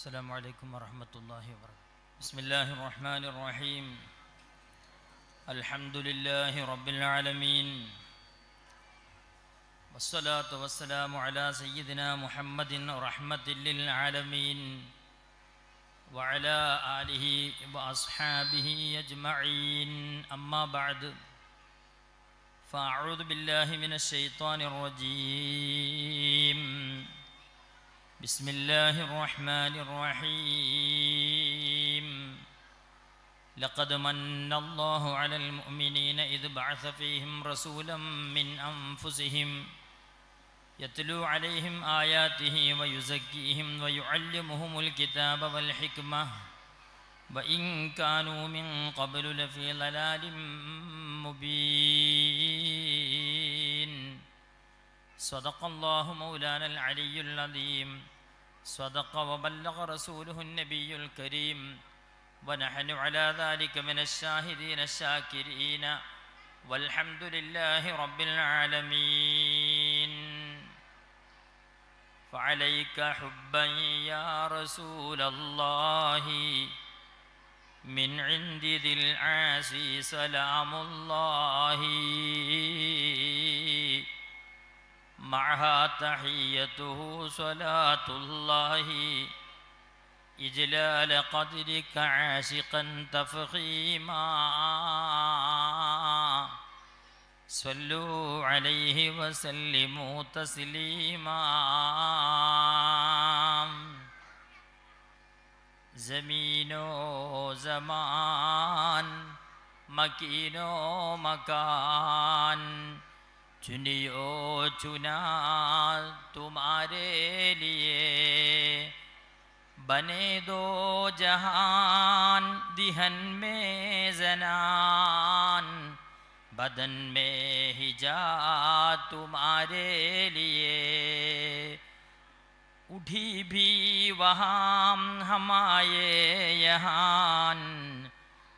السلام عليكم ورحمة الله وبركاته. بسم الله الرحمن الرحيم. الحمد لله رب العالمين، والصلاة والسلام على سيدنا محمد رحمة للعالمين وعلى آله وأصحابه أجمعين. أما بعد، فأعوذ بالله من الشيطان الرجيم. بسم الله الرحمن الرحيم. لقد من الله على المؤمنين إذ بعث فيهم رسولا من أنفسهم يتلو عليهم آياته ويزكيهم ويعلمهم الكتاب والحكمة وإن كانوا من قبل لفي ضلال مبين. صدق الله مولانا العلي العظيم، صدق وبلغ رسوله النبي الكريم، ونحن على ذلك من الشاهدين الشاكرين، والحمد لله رب العالمين. فعليك حبا يا رسول الله، من عند ذي العاصي سلام الله، معها تحيته صلاة الله، إجلال قدرك عاشقا تفخيما. صلوا عليه وسلموا تسليما. زمينو زمان مكينو مكان चुनियो चुना तुम्हारे लिए, बने दो जहान दिहन में जनान, बदन में हिजाब तुम्हारे लिए। उठी भी वहाँ हमारे यहाँ,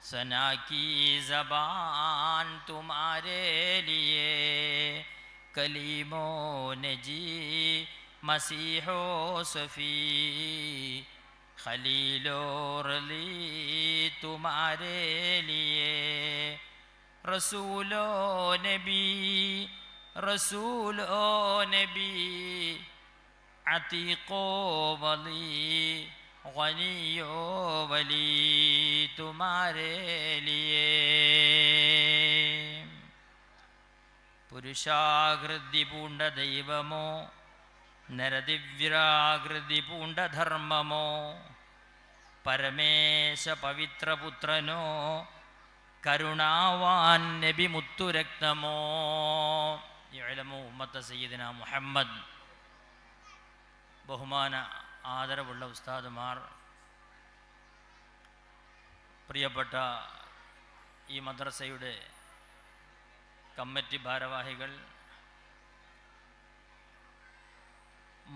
सना की ज़बान तुम्हारे लिए। कलीमो नजी मसीहो सफ़ी, खलीलो रली तुम्हारे लिए। रसूलो नबी रसूलो नबी, अतीको वली गनियो वली तुम्हारे लिए। പുരുഷാകൃതി പൂണ്ട ദൈവമോ, നരദിവ്യാകൃതി പൂണ്ട ധർമ്മമോ, പരമേശ പവിത്രപുത്രനോ, കരുണാവാൻ നബി മുത്തുരക്തമോ. ഇഅ്ലമു ഉമ്മത്ത സയ്യിദിന മുഹമ്മദ്. ബഹുമാന ആദരവുള്ള ഉസ്താദുമാർ, പ്രിയപ്പെട്ട ഈ മദ്രസയുടെ കമ്മിറ്റി ഭാരവാഹികൾ,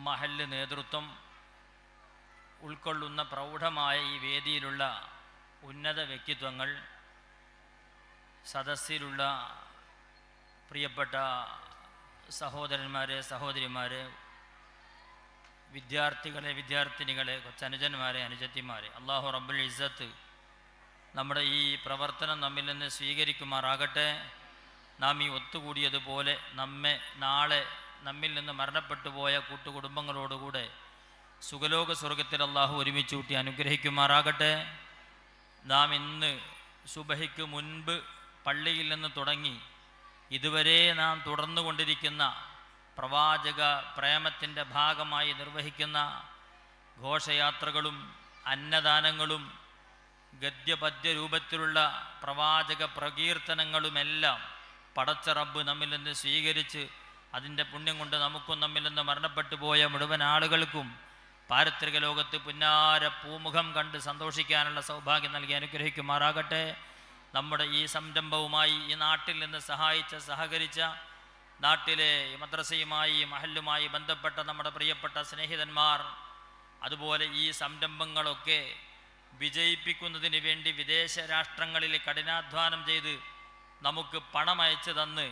മഹല്ല് നേതൃത്വം ഉൾക്കൊള്ളുന്ന പ്രൗഢമായ ഈ വേദിയിലുള്ള ഉന്നത വ്യക്തിത്വങ്ങൾ, സദസ്സിലുള്ള പ്രിയപ്പെട്ട സഹോദരന്മാരെ സഹോദരിമാരെ, വിദ്യാർത്ഥികളെ വിദ്യാർത്ഥിനികളെ, കൊച്ചനുജന്മാരെ അനുജത്തിമാരെ, അല്ലാഹു റബ്ബുൽ ഇസ്സത്ത് നമ്മുടെ ഈ പ്രവർത്തനം നമ്മിൽ നിന്ന് സ്വീകരിക്കുമാറാകട്ടെ. നാം ഈ ഒത്തുകൂടിയതുപോലെ നമ്മെ നാളെ നമ്മിൽ നിന്ന് മരണപ്പെട്ടു പോയ കൂട്ടുകുടുംബങ്ങളോടുകൂടെ സുഖലോക സ്വർഗത്തിൽ അല്ലാഹു ഒരുമിച്ച് കൂട്ടി അനുഗ്രഹിക്കുമാറാകട്ടെ. നാം ഇന്ന് സുബഹിക്ക് മുൻപ് പള്ളിയിൽ നിന്ന് തുടങ്ങി ഇതുവരെ നാം തുടർന്നുകൊണ്ടിരിക്കുന്ന പ്രവാചക പ്രേമത്തിൻ്റെ ഭാഗമായി നിർവഹിക്കുന്ന ഘോഷയാത്രകളും അന്നദാനങ്ങളും ഗദ്യപദ്യ രൂപത്തിലുള്ള പ്രവാചക പ്രകീർത്തനങ്ങളുമെല്ലാം പടച്ച റബ്ബ് നമ്മിൽ നിന്ന് സ്വീകരിച്ച് അതിൻ്റെ പുണ്യം കൊണ്ട് നമുക്കും നമ്മിൽ നിന്ന് മരണപ്പെട്ടു പോയ മുഴുവൻ ആളുകൾക്കും പാരത്രിക ലോകത്ത് പുന്നാര പൂമുഖം കണ്ട് സന്തോഷിക്കാനുള്ള സൗഭാഗ്യം നൽകി അനുഗ്രഹിക്കുമാറാകട്ടെ. നമ്മുടെ ഈ സംരംഭവുമായി ഈ നാട്ടിൽ നിന്ന് സഹകരിച്ച നാട്ടിലെ മദ്രസയുമായി മഹല്ലുമായി ബന്ധപ്പെട്ട നമ്മുടെ പ്രിയപ്പെട്ട സ്നേഹിതന്മാർ, അതുപോലെ ഈ സംരംഭങ്ങളൊക്കെ വിജയിപ്പിക്കുന്നതിന് വേണ്ടി വിദേശ രാഷ്ട്രങ്ങളിൽ കഠിനാധ്വാനം ചെയ്ത് നമുക്ക് പണം അയച്ചു തന്ന്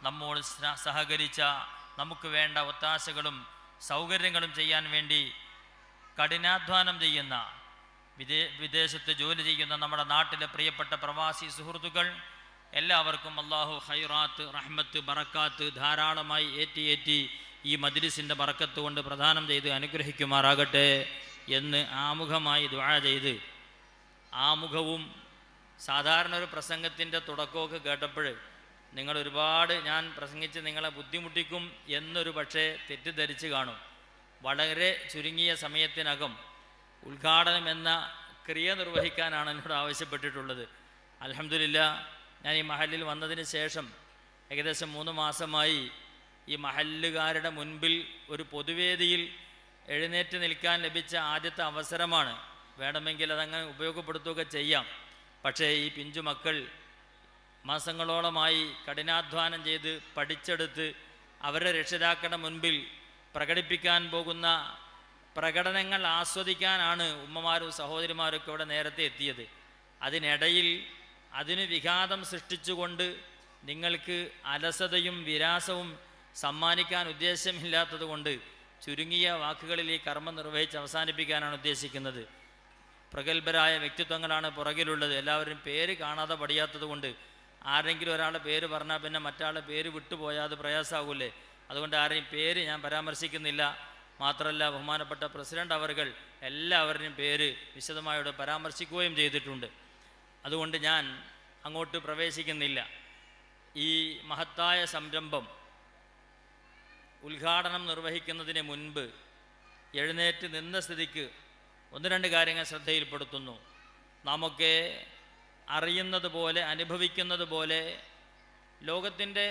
നമ്മോട് സഹകരിച്ച, നമുക്ക് വേണ്ട ഒത്താശകളും സൗകര്യങ്ങളും ചെയ്യാൻ വേണ്ടി കഠിനാധ്വാനം ചെയ്യുന്ന വിദേശത്ത് ജോലി ചെയ്യുന്ന നമ്മുടെ നാട്ടിലെ പ്രിയപ്പെട്ട പ്രവാസി സുഹൃത്തുക്കൾ എല്ലാവർക്കും അള്ളാഹു ഖൈറാത്ത്, റഹ്മത്ത്, ബറക്കാത്ത് ധാരാളമായി ഏറ്റി ഈ മജ്ലിസിൻ്റെ ബറക്കത്ത് കൊണ്ട് പ്രദാനം ചെയ്ത് അനുഗ്രഹിക്കുമാറാകട്ടെ എന്ന് ആമുഖമായി ദുആ ചെയ്ത്, ആമുഖവും സാധാരണ ഒരു പ്രസംഗത്തിൻ്റെ തുടക്കമൊക്കെ കേട്ടപ്പോൾ നിങ്ങൾ ഒരുപാട് ഞാൻ പ്രസംഗിച്ച് നിങ്ങളെ ബുദ്ധിമുട്ടിക്കും എന്നൊരു പക്ഷേ തെറ്റിദ്ധരിച്ച് കാണും. വളരെ ചുരുങ്ങിയ സമയത്തിനകം ഉദ്ഘാടനം എന്ന ക്രിയ നിർവഹിക്കാനാണ് എന്നോട് ആവശ്യപ്പെട്ടിട്ടുള്ളത്. അൽഹംദുലില്ലാ, ഞാൻ ഈ മഹല്ലിൽ വന്നതിന് ശേഷം ഏകദേശം 3 മാസമായി ഈ മഹല്ലുകാരുടെ മുൻപിൽ ഒരു പൊതുവേദിയിൽ എഴുന്നേറ്റ് നിൽക്കാൻ ലഭിച്ച ആദ്യത്തെ അവസരമാണ്. വേണമെങ്കിൽ അതങ്ങനെ ഉപയോഗപ്പെടുത്തുകയൊക്കെ ചെയ്യാം. പക്ഷേ ഈ പിഞ്ചു മക്കൾ മാസങ്ങളോളമായി കഠിനാധ്വാനം ചെയ്ത് പഠിച്ചെടുത്ത് അവരുടെ രക്ഷിതാക്കളുടെ മുൻപിൽ പ്രകടിപ്പിക്കാൻ പോകുന്ന പ്രകടനങ്ങൾ ആസ്വദിക്കാനാണ് ഉമ്മമാരും സഹോദരിമാരൊക്കെ ഇവിടെ നേരത്തെ എത്തിയത്. അതിനിടയിൽ അതിന് വിഘാതം സൃഷ്ടിച്ചുകൊണ്ട് നിങ്ങൾക്ക് അലസതയും വിരാസവും സമ്മാനിക്കാൻ ഉദ്ദേശമില്ലാത്തത് കൊണ്ട് ചുരുങ്ങിയ വാക്കുകളിൽ ഈ കർമ്മം നിർവഹിച്ച് അവസാനിപ്പിക്കാനാണ് ഉദ്ദേശിക്കുന്നത്. പ്രഗത്ഭരായ വ്യക്തിത്വങ്ങളാണ് പുറകിലുള്ളത്. എല്ലാവരും പേര് കാണാതെ പഠിയാത്തത് കൊണ്ട് ആരെങ്കിലും ഒരാളുടെ പേര് പറഞ്ഞാൽ പിന്നെ മറ്റാളുടെ പേര് വിട്ടുപോയാൽ അത് പ്രയാസമാകൂലേ. അതുകൊണ്ട് ആരെയും പേര് ഞാൻ പരാമർശിക്കുന്നില്ല. മാത്രമല്ല, ബഹുമാനപ്പെട്ട പ്രസിഡന്റ് അവർകൾ എല്ലാവരുടെയും പേര് വിശദമായോടെ പരാമർശിക്കുകയും ചെയ്തിട്ടുണ്ട്. അതുകൊണ്ട് ഞാൻ അങ്ങോട്ട് പ്രവേശിക്കുന്നില്ല. ഈ മഹത്തായ സംരംഭം ഉദ്ഘാടനം നിർവഹിക്കുന്നതിന് മുൻപ് എഴുന്നേറ്റ് നിന്ന സ്ഥിതിക്ക് 1-2 കാര്യങ്ങൾ ശ്രദ്ധയിൽപ്പെടുത്തുന്നു. നാമൊക്കെ അറിയുന്നത് പോലെ, അനുഭവിക്കുന്നത് പോലെ ലോകത്തിൻ്റെ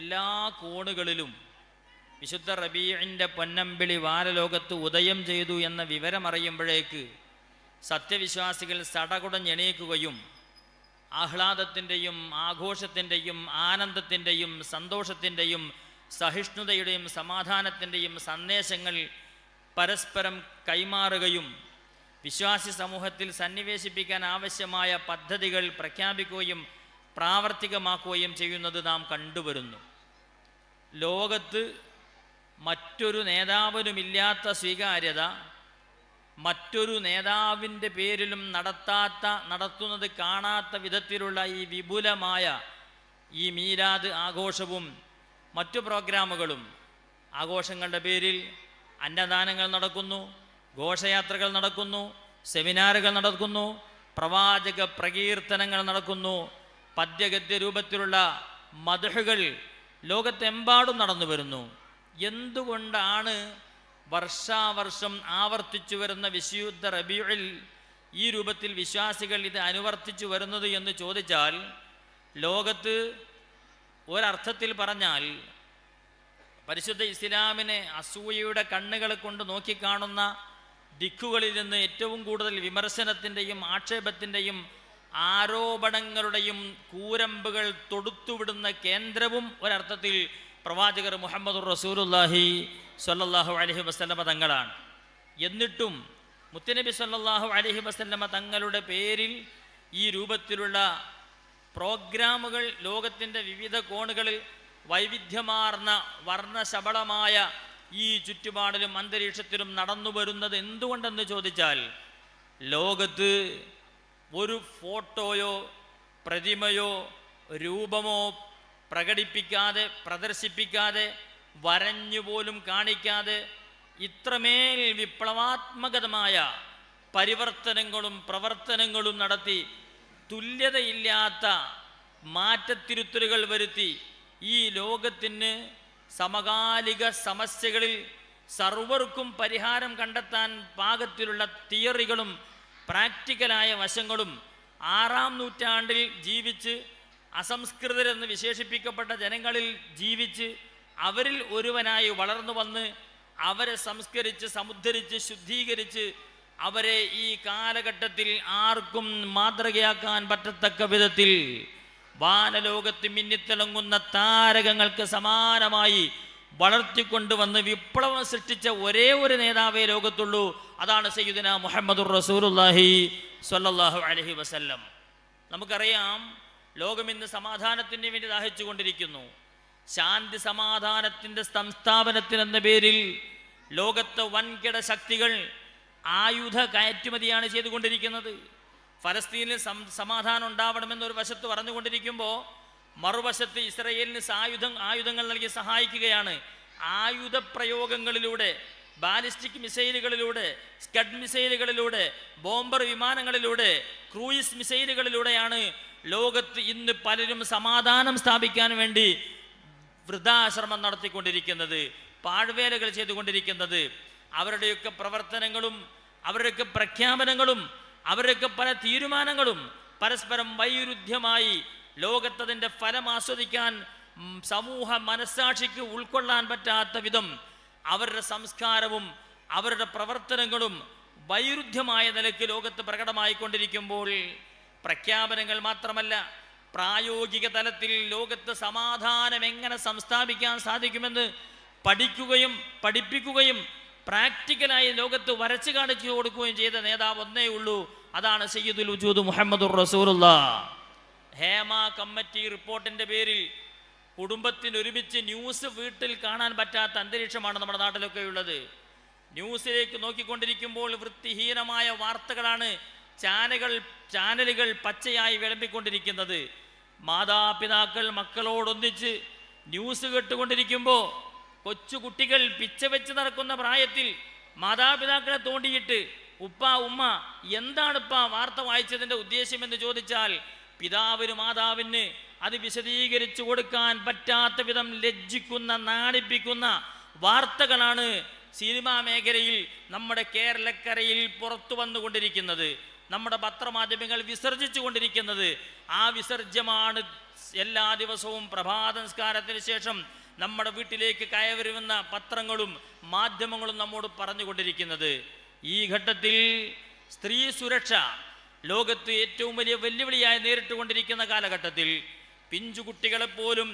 എല്ലാ കോണുകളിലും വിശുദ്ധ റബീഇൻ്റെ പൊന്നമ്പിളി വാരലോകത്ത് ഉദയം ചെയ്തു എന്ന വിവരമറിയുമ്പോഴേക്ക് സത്യവിശ്വാസികൾ സടകുടഞ്ഞെണീക്കുകയും ആഹ്ലാദത്തിൻ്റെയും ആഘോഷത്തിൻ്റെയും ആനന്ദത്തിൻ്റെയും സന്തോഷത്തിൻ്റെയും സഹിഷ്ണുതയുടെയും സമാധാനത്തിൻ്റെയും സന്ദേശങ്ങൾ പരസ്പരം കൈമാറുകയും വിശ്വാസി സമൂഹത്തിൽ സന്നിവേശിപ്പിക്കാൻ ആവശ്യമായ പദ്ധതികൾ പ്രഖ്യാപിക്കുകയും പ്രാവർത്തികമാക്കുകയും ചെയ്യുന്നത് നാം കണ്ടുവരുന്നു. ലോകത്ത് മറ്റൊരു നേതാവിനുമില്ലാത്ത സ്വീകാര്യത മറ്റൊരു നേതാവിൻ്റെ പേരിലും നടത്തുന്നത് കാണാത്ത വിധത്തിലുള്ള ഈ വിപുലമായ ഈ മീലാദ് ആഘോഷവും മറ്റു പ്രോഗ്രാമുകളും, ആഘോഷങ്ങളുടെ പേരിൽ അന്നദാനങ്ങൾ നടക്കുന്നു, ഘോഷയാത്രകൾ നടക്കുന്നു, സെമിനാറുകൾ നടക്കുന്നു, പ്രവാചക പ്രകീർത്തനങ്ങൾ നടക്കുന്നു, പദ്യഗദ്യ രൂപത്തിലുള്ള മദ്ഹുകൾ ലോകത്തെമ്പാടും നടന്നു വരുന്നു. എന്തുകൊണ്ടാണ് വർഷാവർഷം ആവർത്തിച്ചു വരുന്ന വിശുദ്ധ റബീഉൽ ഈ രൂപത്തിൽ വിശ്വാസികൾ ഇത് അനുവർത്തിച്ചു വരുന്നത് എന്ന് ചോദിച്ചാൽ, ലോകത്ത് ഒരർത്ഥത്തിൽ പറഞ്ഞാൽ പരിശുദ്ധ ഇസ്ലാമിനെ അസൂയയുടെ കണ്ണുകൾ കൊണ്ട് നോക്കിക്കാണുന്ന ദിക്കുകളിൽ നിന്ന് ഏറ്റവും കൂടുതൽ വിമർശനത്തിൻ്റെയും ആക്ഷേപത്തിൻ്റെയും ആരോപണങ്ങളുടെയും കൂരമ്പുകൾ തൊടുത്തുവിടുന്ന കേന്ദ്രവും ഒരർത്ഥത്തിൽ പ്രവാചകർ മുഹമ്മദുർ റസൂലുള്ളാഹി സ്വല്ലല്ലാഹു അലൈഹി വസല്ലമ തങ്ങളാണ്. എന്നിട്ടും മുത്തുനബി സ്വല്ലല്ലാഹു അലൈഹി വസല്ലമ തങ്ങളുടെ പേരിൽ ഈ രൂപത്തിലുള്ള പ്രോഗ്രാമുകൾ ലോകത്തിൻ്റെ വിവിധ കോണുകളിൽ വൈവിധ്യമാർന്ന വർണ്ണശബളമായ ഈ ചുറ്റുപാടിലും അന്തരീക്ഷത്തിലും നടന്നു വരുന്നത് എന്തുകൊണ്ടെന്ന് ചോദിച്ചാൽ, ലോകത്ത് ഒരു ഫോട്ടോയോ പ്രതിമയോ രൂപമോ പ്രകടിപ്പിക്കാതെ, പ്രദർശിപ്പിക്കാതെ, വരഞ്ഞുപോലും കാണിക്കാതെ ഇത്രമേൽ വിപ്ലവാത്മകമായ പരിവർത്തനങ്ങളും പ്രവർത്തനങ്ങളും നടത്തി തുല്യതയില്ലാത്ത മാറ്റത്തിരുത്തലുകൾ വരുത്തി ഈ ലോകത്തിന് സമകാലിക സമസ്യകളിൽ സർവർക്കും പരിഹാരം കണ്ടെത്താൻ പാകത്തിലുള്ള തിയറികളും പ്രാക്ടിക്കലായ വശങ്ങളും 6-ാം നൂറ്റാണ്ടിൽ ജീവിച്ച് അസംസ്കൃതരെന്ന് വിശേഷിപ്പിക്കപ്പെട്ട ജനങ്ങളിൽ ജീവിച്ച് അവരിൽ ഒരുവനായി വളർന്നു വന്ന് അവരെ സംസ്കരിച്ച് സമുദ്ധരിച്ച് ശുദ്ധീകരിച്ച് അവരെ ഈ കാലഘട്ടത്തിൽ ആർക്കും മാതൃകയാക്കാൻ പറ്റത്തക്ക വിധത്തിൽ വാനലോകത്ത് മിന്നിത്തിളങ്ങുന്ന താരകങ്ങൾക്ക് സമാനമായി വളർത്തിക്കൊണ്ടുവന്ന് വിപ്ലവം സൃഷ്ടിച്ച ഒരേ ഒരു നേതാവേ ലോകത്തുള്ളൂ. അതാണ് സയ്യിദുനാ മുഹമ്മദുർ റസൂലുള്ളാഹി സ്വല്ലല്ലാഹു അലൈഹി വസല്ലം. നമുക്കറിയാം, ലോകം ഇന്ന് സമാധാനത്തിന് വേണ്ടി ദാഹിച്ചു കൊണ്ടിരിക്കുന്നു. ശാന്തി സമാധാനത്തിൻ്റെ സംസ്ഥാപനത്തിനെന്ന പേരിൽ ലോകത്തെ വൻകിട ശക്തികൾ ആയുധ കയറ്റുമതിയാണ് ചെയ്തുകൊണ്ടിരിക്കുന്നത്. ഫലസ്തീനിൽ സമാധാനം ഉണ്ടാവണമെന്നൊരു വശത്ത് പറഞ്ഞുകൊണ്ടിരിക്കുമ്പോൾ മറുവശത്ത് ഇസ്രയേലിന് ആയുധങ്ങൾ നൽകി സഹായിക്കുകയാണ്. ആയുധ പ്രയോഗങ്ങളിലൂടെ, ബാലിസ്റ്റിക് മിസൈലുകളിലൂടെ, സ്കഡ് മിസൈലുകളിലൂടെ, ബോംബർ വിമാനങ്ങളിലൂടെ, ക്രൂയിസ് മിസൈലുകളിലൂടെയാണ് ലോകത്ത് ഇന്ന് പലരും സമാധാനം സ്ഥാപിക്കാൻ വേണ്ടി വൃദ്ധാശ്രമം നടത്തിക്കൊണ്ടിരിക്കുന്നത്, പാഴ്വേലകൾ ചെയ്തുകൊണ്ടിരിക്കുന്നത്. അവരുടെയൊക്കെ പ്രവർത്തനങ്ങളും അവരുടെയൊക്കെ പ്രഖ്യാപനങ്ങളും അവരുടെയൊക്കെ പല തീരുമാനങ്ങളും പരസ്പരം വൈരുദ്ധ്യമായി ലോകത്തതിൻ്റെ ഫലം ആസ്വദിക്കാൻ സമൂഹ മനസ്സാക്ഷിക്ക് ഉൾക്കൊള്ളാൻ പറ്റാത്ത വിധം അവരുടെ സംസ്കാരവും അവരുടെ പ്രവർത്തനങ്ങളും വൈരുദ്ധ്യമായ നിലയ്ക്ക് ലോകത്ത് പ്രകടമായിക്കൊണ്ടിരിക്കുമ്പോൾ പ്രഖ്യാപനങ്ങൾ മാത്രമല്ല, പ്രായോഗിക തലത്തിൽ ലോകത്ത് സമാധാനം എങ്ങനെ സംസ്ഥാപിക്കാൻ സാധിക്കുമെന്ന് പഠിക്കുകയും പഠിപ്പിക്കുകയും പ്രാക്ടിക്കലായി ലോകത്ത് വരച്ചു കാണിച്ചു കൊടുക്കുകയും ചെയ്ത നേതാവ് ഒന്നേ ഉള്ളൂ. അതാണ് സയ്യിദുൽ വജൂദ് മുഹമ്മദുർ റസൂലുള്ളാഹ്. ഹേമ കമ്മിറ്റി റിപ്പോർട്ടിൻ്റെ പേരിൽ കുടുംബത്തിന് ഒരുമിച്ച് ന്യൂസ് വീട്ടിൽ കാണാൻ പറ്റാത്ത അന്തരീക്ഷമാണ് നമ്മുടെ നാട്ടിലൊക്കെ ഉള്ളത്. ന്യൂസിലേക്ക് നോക്കിക്കൊണ്ടിരിക്കുമ്പോൾ വൃത്തിഹീനമായ വാർത്തകളാണ് ചാനലുകൾ പച്ചയായി വിളമ്പിക്കൊണ്ടിരിക്കുന്നത്. മാതാപിതാക്കൾ മക്കളോടൊന്നിച്ച് ന്യൂസ് കേട്ടുകൊണ്ടിരിക്കുമ്പോൾ കൊച്ചുകുട്ടികൾ പിച്ച വെച്ച് നടക്കുന്ന പ്രായത്തിൽ മാതാപിതാക്കളെ തോണ്ടിയിട്ട് ഉപ്പ ഉമ്മ എന്താണിപ്പ വാർത്ത വായിച്ചതിൻ്റെ ഉദ്ദേശമെന്ന് ചോദിച്ചാൽ പിതാവിന് മാതാവിന് അത് വിശദീകരിച്ചു കൊടുക്കാൻ പറ്റാത്ത വിധം ലജ്ജിക്കുന്ന, നാണിപ്പിക്കുന്ന വാർത്തകളാണ് സിനിമാ മേഖലയിൽ നമ്മുടെ കേരളക്കരയിൽ പുറത്തു വന്നുകൊണ്ടിരിക്കുന്നത്. നമ്മുടെ പത്രമാധ്യമങ്ങൾ വിസർജിച്ചു കൊണ്ടിരിക്കുന്നത്. ആ വിസർജ്യമാണ് എല്ലാ ദിവസവും പ്രഭാത നമസ്കാരത്തിന് ശേഷം നമ്മുടെ വീട്ടിലേക്ക് കയറിവരുന്ന പത്രങ്ങളും മാധ്യമങ്ങളും നമ്മോട് പറഞ്ഞുകൊണ്ടിരിക്കുന്നത്. ഈ ഘട്ടത്തിൽ സ്ത്രീ സുരക്ഷ ലോകത്ത് ഏറ്റവും വലിയ വെല്ലുവിളിയായി നേരിട്ടുകൊണ്ടിരിക്കുന്ന കാലഘട്ടത്തിൽ പിഞ്ചുകുട്ടികളെപ്പോലും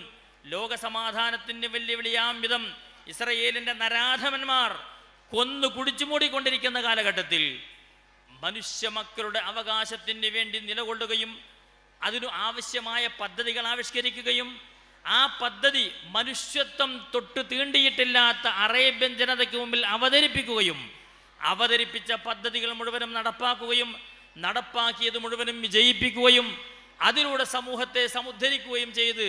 ലോകസമാധാനത്തിൻ്റെ വെല്ലുവിളിയാം വിധം ഇസ്രയേലിൻ്റെ നരാധമന്മാർ കൊന്നു കുടിച്ചു മൂടിക്കൊണ്ടിരിക്കുന്ന കാലഘട്ടത്തിൽ മനുഷ്യ മക്കളുടെ അവകാശത്തിന് വേണ്ടി നിലകൊള്ളുകയും അതിനു ആവശ്യമായ പദ്ധതികൾ ആവിഷ്കരിക്കുകയും ആ പദ്ധതി മനുഷ്യത്വം തൊട്ട് തീണ്ടിയിട്ടില്ലാത്ത അറേബ്യൻ ജനതയ്ക്ക് മുമ്പിൽ അവതരിപ്പിച്ച പദ്ധതികൾ മുഴുവനും നടപ്പാക്കുകയും നടപ്പാക്കിയത് മുഴുവനും വിജയിപ്പിക്കുകയും അതിലൂടെ സമൂഹത്തെ സമുദ്ധരിക്കുകയും ചെയ്ത്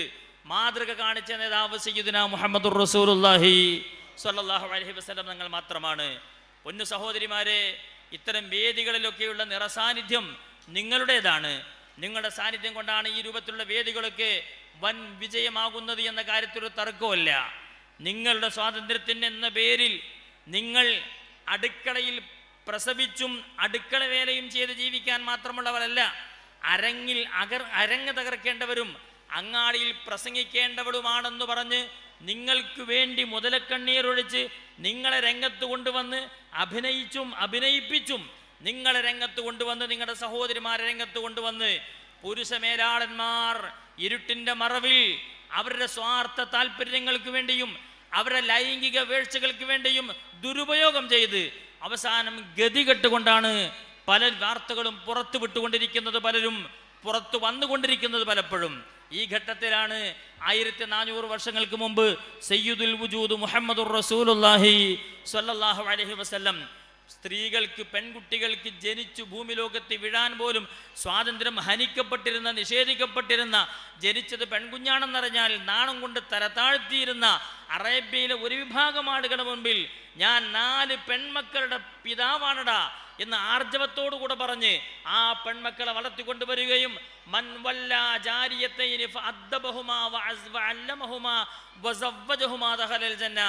മാതൃക കാണിച്ച നേതാവ് സയ്യിദുനാ മുഹമ്മദുർ റസൂലുള്ളാഹി സ്വല്ലല്ലാഹു അലൈഹി വസല്ലം തങ്ങൾ മാത്രമാണ്. പൊന്നു സഹോദരിമാരെ, ഇത്തരം വേദികളിലൊക്കെയുള്ള നിറസാന്നിധ്യം നിങ്ങളുടേതാണ്. നിങ്ങളുടെ സാന്നിധ്യം കൊണ്ടാണ് ഈ രൂപത്തിലുള്ള വേദികളൊക്കെ വൻ വിജയമാകുന്നത് എന്ന കാര്യത്തിലൊരു തർക്കമല്ല. നിങ്ങളുടെ സ്വാതന്ത്ര്യത്തിന് എന്ന പേരിൽ നിങ്ങൾ അടുക്കളയിൽ പ്രസവിച്ചും അടുക്കള വേലയും ചെയ്ത് ജീവിക്കാൻ മാത്രമുള്ളവരല്ല. അരങ്ങ് തകർക്കേണ്ടവരും അങ്ങാടിയിൽ പ്രസംഗിക്കേണ്ടവളുമാണെന്ന് പറഞ്ഞ് നിങ്ങൾക്ക് വേണ്ടി മുതലക്കണ്ണീരൊഴിച്ച് നിങ്ങളെ രംഗത്ത് കൊണ്ടുവന്ന് അഭിനയിപ്പിച്ചും നിങ്ങളെ രംഗത്ത് കൊണ്ടുവന്ന് നിങ്ങളുടെ സഹോദരിമാരെ രംഗത്ത് കൊണ്ടുവന്ന് പുരുഷ മേലാളന്മാർ ഇരുട്ടിൻ്റെ മറവിൽ അവരുടെ സ്വാർത്ഥ താല്പര്യങ്ങൾക്ക് വേണ്ടിയും അവരുടെ ലൈംഗിക വീഴ്ചകൾക്ക് വേണ്ടിയും ദുരുപയോഗം ചെയ്ത് അവസാനം ഗതികെട്ടുകൊണ്ടാണ് പല വാർത്തകളും പുറത്തു വിട്ടുകൊണ്ടിരിക്കുന്നത്, പലരും പുറത്തു വന്നുകൊണ്ടിരിക്കുന്നത്. പലപ്പോഴും ഈ ഘട്ടത്തിലാണ് 1400 വർഷങ്ങൾക്ക് മുമ്പ് സയ്യിദുൽ വജൂദ് മുഹമ്മദുർ റസൂലുള്ളാഹി സ്വല്ലല്ലാഹു അലൈഹി വസല്ലം സ്ത്രീകൾക്ക്, പെൺകുട്ടികൾക്ക് ജനിച്ചു ഭൂമി ലോകത്ത് വിഴാൻ പോലും സ്വാതന്ത്ര്യം ഹനിക്കപ്പെട്ടിരുന്ന, നിഷേധിക്കപ്പെട്ടിരുന്ന, ജനിച്ചത് പെൺകുഞ്ഞാണെന്നറിഞ്ഞാൽ നാണം കൊണ്ട് തലതാഴ്ത്തിയിരുന്ന അറേബ്യയിലെ ഒരു വിഭാഗം ആളുകളുടെ മുൻപിൽ ഞാൻ 4 പെൺമക്കളുടെ പിതാവാണടാ എന്ന് ആർജവത്തോടുകൂടെ പറഞ്ഞ് ആ പെൺമക്കളെ വളർത്തിക്കൊണ്ടുവരികയും മൻ വല്ല ജാരിയത്തൈനി ഫഅദ്ദബഹുമാ വഅല്ലമഹുമാ വസവ്വജഹുമാ ദഖലൽ ജന്ന.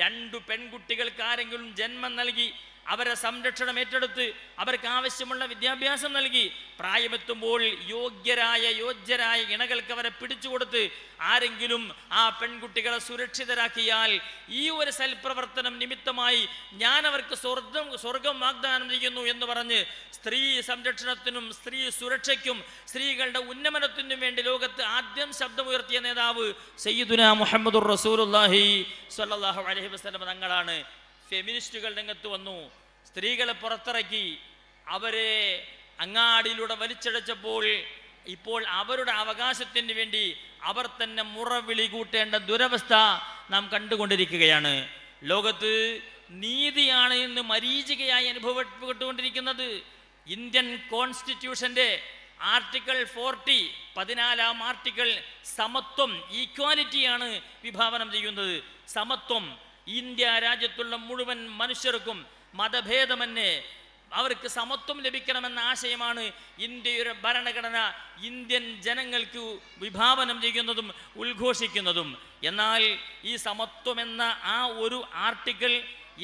2 പെൺകുട്ടികൾക്ക് ആരെങ്കിലും ജന്മം നൽകി അവരെ സംരക്ഷണം ഏറ്റെടുത്ത് അവർക്ക് ആവശ്യമുള്ള വിദ്യാഭ്യാസം നൽകി പ്രായമെത്തുമ്പോൾ യോഗ്യരായ ഇണകൾക്ക് അവരെ പിടിച്ചുകൊടുത്ത് ആരെങ്കിലും ആ പെൺകുട്ടികളെ സുരക്ഷിതരാക്കിയാൽ ഈ ഒരു സൽപ്രവർത്തനം നിമിത്തമായി ഞാൻ അവർക്ക് സ്വർഗം വാഗ്ദാനം ചെയ്യുന്നു എന്ന് പറഞ്ഞ് സ്ത്രീ സംരക്ഷണത്തിനും സ്ത്രീ സുരക്ഷയ്ക്കും സ്ത്രീകളുടെ ഉന്നമനത്തിനും വേണ്ടി ലോകത്ത് ആദ്യം ശബ്ദമുയർത്തിയ നേതാവ് സയ്യിദുനാ മുഹമ്മദുർ റസൂലുള്ളാഹി സ്വല്ലല്ലാഹു അലൈഹി വസല്ലം തങ്ങളാണ്. ഫെമിനിസ്റ്റുകൾ രംഗത്ത് വന്നു, സ്ത്രീകളെ പുറത്തിറക്കി, അവരെ അങ്ങാടിയിലൂടെ വലിച്ചടച്ചപ്പോൾ ഇപ്പോൾ അവരുടെ അവകാശത്തിന് വേണ്ടി അവർ തന്നെ മുറവിളി കൂട്ടേണ്ട ദുരവസ്ഥ നാം കണ്ടുകൊണ്ടിരിക്കുകയാണ്. ലോകത്ത് നീതിയാണ് ഇന്ന് മരീചികയായി അനുഭവപ്പെട്ടുകൊണ്ടിരിക്കുന്നത്. ഇന്ത്യൻ കോൺസ്റ്റിറ്റ്യൂഷന്റെ ആർട്ടിക്കിൾ 40 14-ാം ആർട്ടിക്കിൾ സമത്വം, ഈക്വാലിറ്റിയാണ് വിഭാവനം ചെയ്യുന്നത്. സമത്വം, ഇന്ത്യ രാജ്യത്തുള്ള മുഴുവൻ മനുഷ്യർക്കും മതഭേദമന്യേ അവർക്ക് സമത്വം ലഭിക്കണമെന്ന ആശയമാണ് ഇന്ത്യയുടെ ഭരണഘടന ഇന്ത്യൻ ജനങ്ങൾക്ക് വിഭാവനം ചെയ്യുന്നതും ഉദ്ഘോഷിക്കുന്നതും. എന്നാൽ ഈ സമത്വം എന്ന ആ ഒരു ആർട്ടിക്കിൾ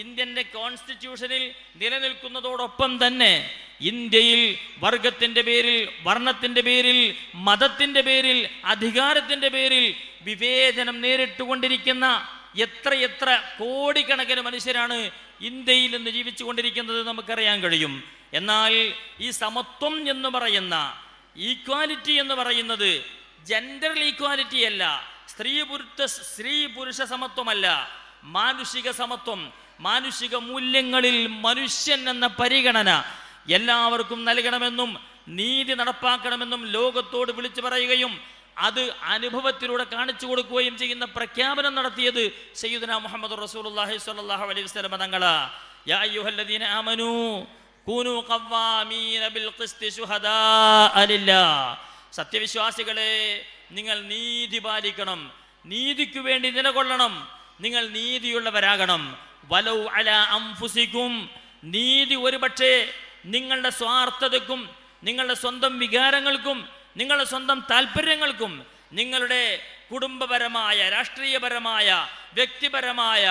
ഇന്ത്യൻ്റെ കോൺസ്റ്റിറ്റ്യൂഷനിൽ നിലനിൽക്കുന്നതോടൊപ്പം തന്നെ ഇന്ത്യയിൽ വർഗത്തിൻ്റെ പേരിൽ, വർണ്ണത്തിൻ്റെ പേരിൽ, മതത്തിൻ്റെ പേരിൽ, അധികാരത്തിൻ്റെ പേരിൽ വിവേചനം നേരിട്ടുകൊണ്ടിരിക്കുന്ന എത്ര കോടിക്കണക്കിന് മനുഷ്യരാണ് ഇന്ത്യയിൽ നിന്ന് ജീവിച്ചു കൊണ്ടിരിക്കുന്നത് നമുക്കറിയാൻ കഴിയും. എന്നാൽ ഈ സമത്വം എന്ന് പറയുന്ന, ഈക്വാലിറ്റി എന്ന് പറയുന്നത് ജെൻഡർ ഈക്വാലിറ്റി അല്ല, സ്ത്രീ പുരുഷ സമത്വമല്ല, മാനുഷിക സമത്വം, മാനുഷിക മൂല്യങ്ങളിൽ മനുഷ്യൻ എന്ന പരിഗണന എല്ലാവർക്കും നൽകണമെന്നും നീതി നടപ്പാക്കണമെന്നും ലോകത്തോട് വിളിച്ചു പറയുകയും അത് അനുഭവത്തിലൂടെ കാണിച്ചു കൊടുക്കുകയും ചെയ്യുന്ന പ്രഖ്യാപനം നടത്തിയത് സയ്യിദുനാ മുഹമ്മദ് റസൂലുള്ളാഹി സ്വല്ലല്ലാഹു അലൈഹി വസല്ലം തങ്ങളാ. യാ അയ്യുഹല്ലദീന ആമനൂ കൂനൂ ഖവ്വാമീന ബിൽ ഖിസ്തി ശുഹദാഅ ലില്ലാഹ്. സത്യവിശ്വാസികളെ, നിങ്ങൾ നീതി പാലിക്കണം, നീതിക്ക് വേണ്ടി നിലകൊള്ളണം, നിങ്ങൾ നീതിയുള്ളവരാകണം. വലൗ അലാ അൻഫുസികും, നീതി ഒരുപക്ഷേ നിങ്ങളുടെ സ്വാർത്ഥതയ്ക്കും, നിങ്ങളുടെ സ്വന്തം വികാരങ്ങൾക്കും, നിങ്ങളുടെ സ്വന്തം താല്പര്യങ്ങൾക്കും, നിങ്ങളുടെ കുടുംബപരമായ, രാഷ്ട്രീയപരമായ, വ്യക്തിപരമായ,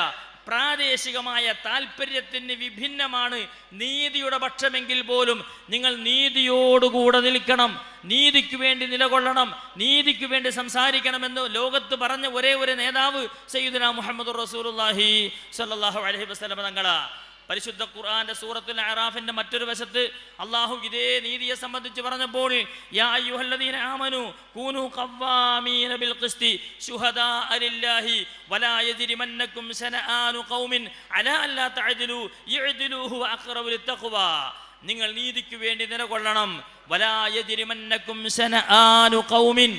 പ്രാദേശികമായ താല്പര്യത്തിന് വിഭിന്നമാണ് നീതിയുടെ പക്ഷമെങ്കിൽ പോലും നിങ്ങൾ നീതിയോടുകൂടെ നിൽക്കണം, നീതിക്ക് വേണ്ടി നിലകൊള്ളണം, നീതിക്ക് വേണ്ടി സംസാരിക്കണമെന്ന് ലോകത്ത് പറഞ്ഞ ഒരേ ഒരു നേതാവ് സയ്യിദുനാ മുഹമ്മദ് റസൂലുള്ളാഹി സ്വല്ലല്ലാഹു അലൈഹി വസല്ലം തങ്ങളാ. പരിശുദ്ധ ഖുർആന്റെ സൂറത്തുൽ അറാഫിന്റെ മറ്റൊരു വശത്ത് അള്ളാഹു ഇതേ നീതിയെ സംബന്ധിച്ച് പറഞ്ഞപ്പോൾ യാ അയ്യുഹല്ലദീന ആമനു കൂനൂ ഖവ്വാമീന ബിൽ ഖിസ്തി ശുഹദാഅ ലില്ലാഹി വലാ യജ്രിമന്നകും ശനആനു ഖൗമിൻ അലാ അല്ലാ തഅദിലു യഅദിലു ഹുവ അഖറബു ലിത്തഖ്വാ. നിങ്ങൾ നീതിക്ക് വേണ്ടി നിലകൊള്ളണം. വലാ യജ്രിമന്നകും ശനആനു ഖൗമിൻ,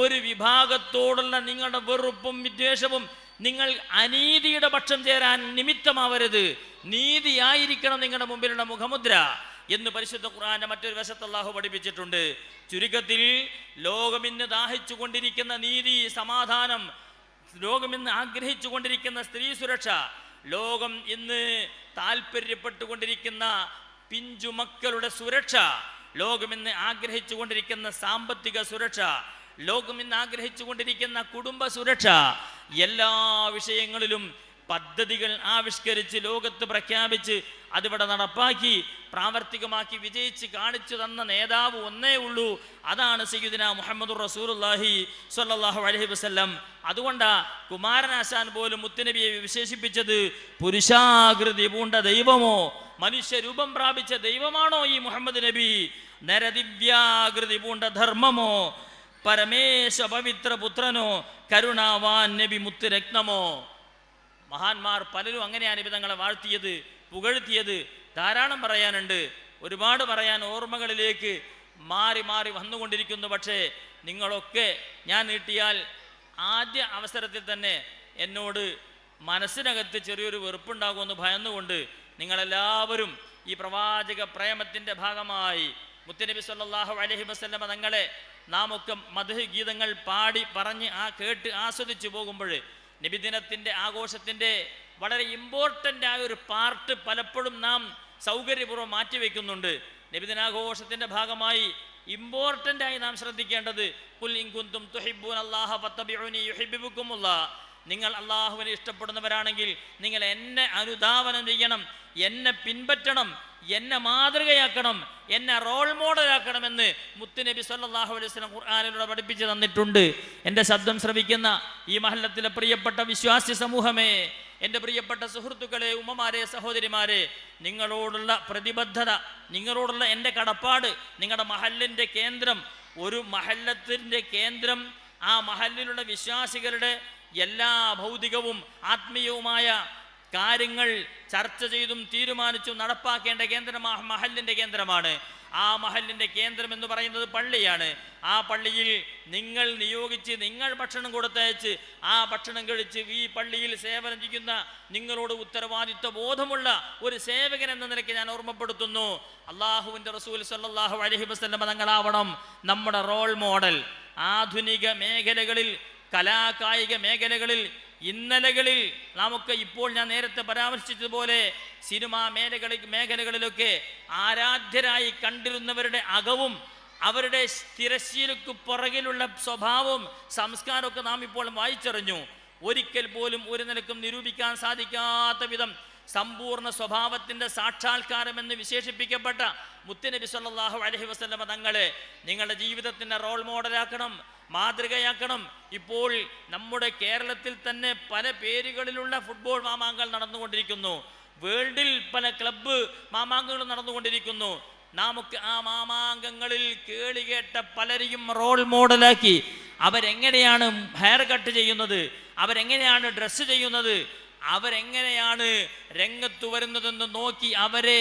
ഒരു വിഭാഗത്തോടുള്ള നിങ്ങളുടെ വെറുപ്പും വിദ്വേഷവും നിങ്ങൾ അനീതിയുടെ പക്ഷം ചേരാൻ നിമിത്തമാവരുത്. നീതിയായിരിക്കണം നിങ്ങളുടെ മുമ്പിലുള്ള മുഖമുദ്ര എന്ന് പരിശുദ്ധ ഖുർആന്റെ മറ്റൊരു വശത്ത് അല്ലാഹു പഠിപ്പിച്ചിട്ടുണ്ട്. ചുരുക്കത്തിൽ ലോകമിന്ന് ദാഹിച്ചു കൊണ്ടിരിക്കുന്ന നീതി, സമാധാനം, ലോകമിന്ന് ആഗ്രഹിച്ചു കൊണ്ടിരിക്കുന്ന സ്ത്രീ സുരക്ഷ, ലോകം ഇന്ന് താല്പര്യപ്പെട്ടുകൊണ്ടിരിക്കുന്ന പിഞ്ചുമക്കളുടെ സുരക്ഷ, ലോകമിന്ന് ആഗ്രഹിച്ചു കൊണ്ടിരിക്കുന്ന സാമ്പത്തിക സുരക്ഷ, ലോകം ഇന്ന് ആഗ്രഹിച്ചു കൊണ്ടിരിക്കുന്ന കുടുംബ സുരക്ഷ, എല്ലാ വിഷയങ്ങളിലും പദ്ധതികൾ ആവിഷ്കരിച്ച് ലോകത്ത് പ്രഖ്യാപിച്ച് അതിവിടെ നടപ്പാക്കി പ്രാവർത്തികമാക്കി വിജയിച്ച് കാണിച്ചു തന്ന നേതാവ് ഒന്നേ ഉള്ളൂ, അതാണ് സയ്യിദുനാ മുഹമ്മദുർ റസൂലുള്ളാഹി സ്വല്ലല്ലാഹു അലൈഹി വസല്ലം. അതുകൊണ്ടാ കുമാരനാശാൻ പോലും മുത്തുനബിയെ വിശേഷിപ്പിച്ചത് പുരുഷാകൃതി പൂണ്ട ദൈവമോ, മനുഷ്യരൂപം പ്രാപിച്ച ദൈവമാണോ ഈ മുഹമ്മദ് നബി, നരദിവ്യാകൃതി പൂണ്ട ധർമ്മമോ, പരമേശ പവിത്ര പുത്രനോ, കരുണാവാൻ നബി മുത്തുരത്നമോ. മഹാന്മാർ പലരും അങ്ങനെയാണ് നബി തങ്ങളെ വാഴ്ത്തിയത്, പുകഴ്ത്തിയത്. ധാരാളം പറയാനുണ്ട്, ഒരുപാട് പറയാൻ ഓർമ്മകളിലേക്ക് മാറി മാറി വന്നുകൊണ്ടിരിക്കുന്നു. പക്ഷേ നിങ്ങളൊക്കെ ഞാൻ നീട്ടിയാൽ ആദ്യ അവസരത്തിൽ തന്നെ എന്നോട് മനസ്സിനകത്ത് ചെറിയൊരു വെറുപ്പുണ്ടാകുമെന്ന് ഭയന്നുകൊണ്ട് നിങ്ങളെല്ലാവരും ഈ പ്രവാചക പ്രേമത്തിൻ്റെ ഭാഗമായി മുത്തുനബി സല്ലല്ലാഹു അലൈഹി വസല്ലം തങ്ങളെ നാം ഒക്കെ മദ്ഹ് ഗീതങ്ങൾ പാടി പറഞ്ഞ് കേട്ട് ആസ്വദിച്ചു പോകുമ്പോൾ നബിദിനത്തിൻ്റെ ആഘോഷത്തിൻ്റെ വളരെ ഇമ്പോർട്ടൻ്റ് ആയ ഒരു പാർട്ട് പലപ്പോഴും നാം സൗകര്യപൂർവ്വം മാറ്റിവെക്കുന്നുണ്ട്. നബിദിനാഘോഷത്തിൻ്റെ ഭാഗമായി ഇമ്പോർട്ടൻ്റ് ആയി നാം ശ്രദ്ധിക്കേണ്ടത് ഖുൽ ഇൻ കുൻതും തുഹിബ്ബൂനല്ലാഹ ഫത്തബിഉനി യുഹിബ്ബുകുമുല്ലാഹ്. നിങ്ങൾ അള്ളാഹുവിനെ ഇഷ്ടപ്പെടുന്നവരാണെങ്കിൽ നിങ്ങൾ എന്നെ അനുധാവനം ചെയ്യണം, എന്നെ പിൻപറ്റണം, എന്നെ മാതൃകയാക്കണം, എന്നെ റോൾ മോഡലാക്കണമെന്ന് മുത്തുനബി സല്ലല്ലാഹു അലൈഹി വസല്ലം ഖുർആനിലൂടെ പഠിപ്പിച്ചു തന്നിട്ടുണ്ട്. എൻ്റെ ശബ്ദം ശ്രവിക്കുന്ന ഈ മഹല്ലത്തിലെ പ്രിയപ്പെട്ട വിശ്വാസി സമൂഹമേ, എൻ്റെ പ്രിയപ്പെട്ട സുഹൃത്തുക്കളെ, ഉമ്മമാരെ, സഹോദരിമാരെ, നിങ്ങളോടുള്ള പ്രതിബദ്ധത, നിങ്ങളോടുള്ള എൻ്റെ കടപ്പാട്, നിങ്ങളുടെ മഹല്ലിൻ്റെ കേന്ദ്രം, ഒരു മഹല്ലത്തിൻ്റെ കേന്ദ്രം, ആ മഹല്ലിലുള്ള വിശ്വാസികളുടെ എല്ലാ ഭൗതികവും ആത്മീയവുമായ കാര്യങ്ങൾ ചർച്ച ചെയ്തും തീരുമാനിച്ചും നടപ്പാക്കേണ്ട മഹല്ലിൻ്റെ കേന്ദ്രമാണ്. ആ മഹല്ലിൻ്റെ കേന്ദ്രം എന്ന് പറയുന്നത് പള്ളിയാണ്. ആ പള്ളിയിൽ നിങ്ങൾ നിയോഗിച്ച്, നിങ്ങൾ ഭക്ഷണം കൊടുത്തയച്ച്, ആ ഭക്ഷണം കഴിച്ച് ഈ പള്ളിയിൽ സേവനം ചെയ്യുന്ന നിങ്ങളോട് ഉത്തരവാദിത്വ ബോധമുള്ള ഒരു സേവകൻ എന്ന നിലയ്ക്ക് ഞാൻ ഓർമ്മപ്പെടുത്തുന്നു. അള്ളാഹുവിൻ്റെ റസൂൽ സല്ലല്ലാഹു അലൈഹി വസല്ലം തങ്ങളാവണം നമ്മുടെ റോൾ മോഡൽ. ആധുനിക മേഖലകളിൽ, കലാകായിക മേഖലകളിൽ, ഇന്നലകളിൽ നമുക്ക് ഇപ്പോൾ ഞാൻ നേരത്തെ പരാമർശിച്ചതുപോലെ സിനിമാ മേഖലകളിലൊക്കെ ആരാധ്യരായി കണ്ടിരുന്നവരുടെ അകവും അവരുടെ തിരശ്ശീലക്ക് പുറകിലുള്ള സ്വഭാവവും സംസ്കാരമൊക്കെ നാം ഇപ്പോൾ വായിച്ചറിഞ്ഞു. ഒരിക്കൽ പോലും ഒരു നിലക്കും നിരൂപിക്കാൻ സാധിക്കാത്ത വിധം സമ്പൂർണ്ണ സ്വഭാവത്തിൻ്റെ സാക്ഷാത്കാരം എന്ന് വിശേഷിപ്പിക്കപ്പെട്ട മുത്തുനബി സല്ലല്ലാഹു അലൈഹി വസല്ലം തങ്ങളെ നിങ്ങളുടെ ജീവിതത്തിൻ്റെ റോൾ മോഡലാക്കണം, മാതൃകയാക്കണം. ഇപ്പോൾ നമ്മുടെ കേരളത്തിൽ തന്നെ പല പേരുകളിലുള്ള ഫുട്ബോൾ മാമാങ്കങ്ങൾ നടന്നുകൊണ്ടിരിക്കുന്നു. വേൾഡിൽ പല ക്ലബ്ബ് മാമാങ്കങ്ങളും നടന്നുകൊണ്ടിരിക്കുന്നു. നമുക്ക് ആ മാമാങ്കങ്ങളിൽ കേളികേട്ട പലരെയും റോൾ മോഡലാക്കി അവരെങ്ങനെയാണ് ഹെയർ കട്ട് ചെയ്യുന്നത്, അവരെങ്ങനെയാണ് ഡ്രസ്സ് ചെയ്യുന്നത്, അവരെങ്ങനെയാണ് രംഗത്ത് വരുന്നതെന്ന് നോക്കി അവരെ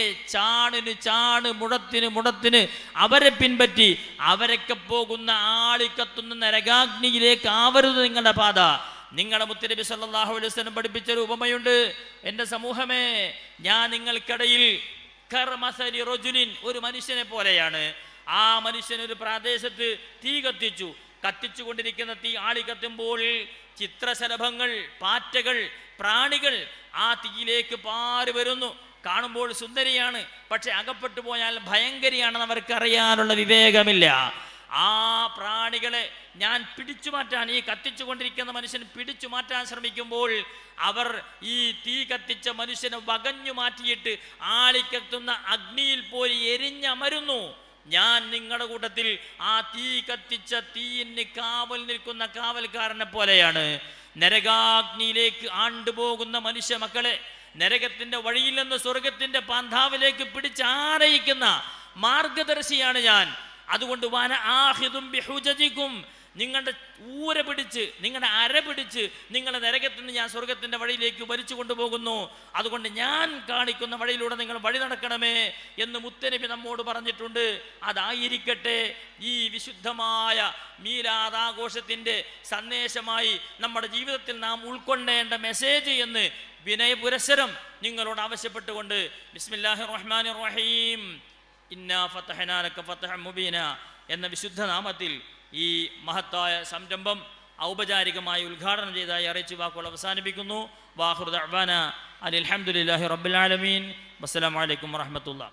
ചാണ് മുടത്തിന് അവരെ പിൻപറ്റി അവരൊക്കെ പോകുന്ന ആളിക്കത്തുന്ന നരകാഗ്നിയിലേക്ക് ആവരുത് നിങ്ങളുടെ പാത. നിങ്ങളുടെ മുത്തുനബി സല്ലല്ലാഹു അലൈഹി വസല്ലം പഠിപ്പിച്ചൊരു ഉപമയുണ്ട്. എൻ്റെ സമൂഹമേ, ഞാൻ നിങ്ങൾക്കിടയിൽ ഒരു മനുഷ്യനെ പോലെയാണ്. ആ മനുഷ്യൻ ഒരു പ്രദേശത്ത് തീ കത്തിച്ചുകൊണ്ടിരിക്കുന്ന തീ ആളി കത്തുമ്പോൾ ചിത്രശലഭങ്ങൾ, പാറ്റകൾ, പ്രാണികൾ ആ തീയിലേക്ക് പാറി വരുന്നു. കാണുമ്പോൾ സുന്ദരിയാണ്, പക്ഷെ അകപ്പെട്ടു പോയാൽ ഭയങ്കരിയാണെന്ന് അവർക്കറിയാനുള്ള വിവേകമില്ല. ആ പ്രാണികളെ ഞാൻ പിടിച്ചു മാറ്റാൻ, ഈ കത്തിച്ചുകൊണ്ടിരിക്കുന്ന മനുഷ്യൻ പിടിച്ചു മാറ്റാൻ ശ്രമിക്കുമ്പോൾ അവർ ഈ തീ കത്തിച്ച മനുഷ്യനെ വകഞ്ഞു മാറ്റിയിട്ട് ആളിക്കത്തുന്ന അഗ്നിയിൽ പോയി എരിഞ്ഞമരുന്നു. ഞാൻ നിങ്ങളുടെ കൂട്ടത്തിൽ ആ തീ കത്തിച്ച തീയിന് കാവൽ നിൽക്കുന്ന കാവൽക്കാരനെ പോലെയാണ്. നരകാഗ്നിയിലേക്ക് ആണ്ടുപോകുന്ന മനുഷ്യ മക്കളെ നരകത്തിന്റെ വഴിയിൽ നിന്ന് സ്വർഗത്തിന്റെ പാന്താവിലേക്ക് പിടിച്ചാനയിക്കുന്ന മാർഗദർശിയാണ് ഞാൻ. അതുകൊണ്ട് വന ആഹിദും ബിഹുജജിക്കും, നിങ്ങളുടെ ഊര പിടിച്ച്, നിങ്ങളുടെ അര പിടിച്ച് നിങ്ങളെ നരകത്തിൽ നിന്ന് ഞാൻ സ്വർഗത്തിൻ്റെ വഴിയിലേക്ക് വലിച്ചു കൊണ്ടുപോകുന്നു. അതുകൊണ്ട് ഞാൻ കാണിക്കുന്ന വഴിയിലൂടെ നിങ്ങൾ വഴി നടക്കണമേ എന്ന് മുത്തുനബി നമ്മോട് പറഞ്ഞിട്ടുണ്ട്. അതായിരിക്കട്ടെ ഈ വിശുദ്ധമായ മീലാദ് ആഘോഷത്തിൻ്റെ സന്ദേശമായി നമ്മുടെ ജീവിതത്തിൽ നാം ഉൾക്കൊള്ളേണ്ട മെസ്സേജ് എന്ന് വിനയപുരസ്സരം നിങ്ങളോട് ആവശ്യപ്പെട്ടുകൊണ്ട് ബിസ്മില്ലാഹിർ റഹ്മാനിർ റഹീം ഇന്നാ ഫതഹ്നാ ലക ഫതഹൻ മുബീന എന്ന വിശുദ്ധ നാമത്തിൽ ഈ മഹത്തായ സംരംഭം ഔപചാരികമായി ഉദ്ഘാടനം ചെയ്തതായി അറിയിച്ച് വാക്കുകൾ അവസാനിപ്പിക്കുന്നു. വാഖിറു ദഅ്വാനാ അനിൽ ഹംദുലില്ലാഹി റബ്ബിൽ ആലമീൻ. വസ്സലാമു അലൈക്കും വറഹ്മത്തുള്ളാഹി.